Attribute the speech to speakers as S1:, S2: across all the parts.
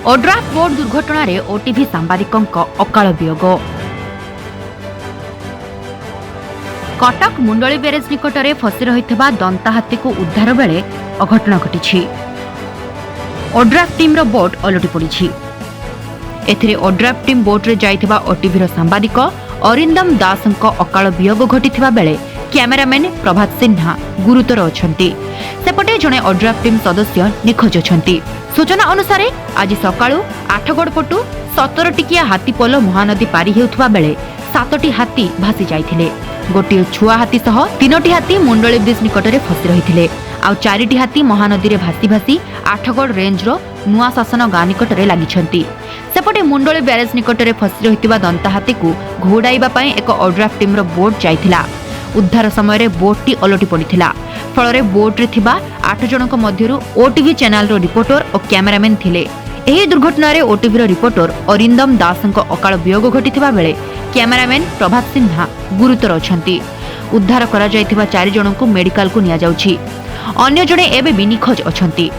S1: ODRAF boat दुर्घटना रे OTV सांबादिकों अकाल वियोग। कटक मुंडली ब्यारेज निकट में फसी रही दंता हाथी को उद्धार बेले अघटन घटी। ओड्राफ टीम रो बोट ओलटि पड़ी। एथिरे ओड्राफ टीम बोट रे जाइथिबा ओटीवी सांबादिक अरिंदम दास अकाल वियोग घटी बेले कैमेरामैन प्रभात सिन्हा गुरुतर अछंती। सेपटे जड़े ओड्राफ टीम सदस्य निखोज अछंती। सूचना अनुसार आज सकाळु आठगड़ पटु 17 टिकिया हाथी पोल महानदी पारी हेउथबा बेले 7टी हाथी भासी जाइथिले। गोटे छुआ हाथी सह 3टी हाथी मुंडली ब्रिज निकट में फसी रही। आउ 4टी हाथी महानदी रे भासी भासी आठगड़ रेंज रो नुआ शासन गाँ निकट में लगिछंती। सेपटे मुंडली ब्यारेज निकट में फसी रही दंता हाथी को घोड़ाइबा पई एक ओड्राफ टीम रो बोट जाइथिला। उद्धार समय बोटटी ओलटि पड़िथिला। फल बोट रे थिबा 8 जनक मध्यरु ओटीवी चैनल रो रिपोर्टर और कैमेरामैन थिले। एही दुर्घटना रे ओटीवी रो रिपोर्टर अरिंदम दास अकाल वियोग घटिथिबा बेले कैमेरामैन प्रभात सिन्हा गुरुतर अछंती। उद्धार करा जायथिबा 4 जनक मेडिकल को निया जाउछि। अन्य जणे एबे भी निखोज अछंती।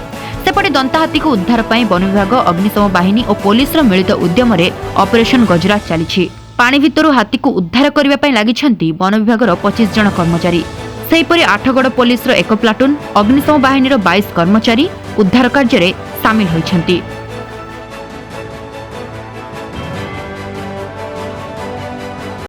S1: सेपटे दंता हाथी को उद्धार पई वन विभाग, अग्निशम बाहिनी और पुलिस रो मिलित उद्यम रे ऑपरेशन गजराज चलीछि। पानी भितरु हाथी को उद्धार करबा पई लागिछंती वन विभाग रो 25 जण कर्मचारी। सेहीपरि आठगड़ पुलिस रो 1 प्लाटून, अग्निशम बाहिनी रो 22 कर्मचारी उद्धार कार्य रे शामिल होइछंती।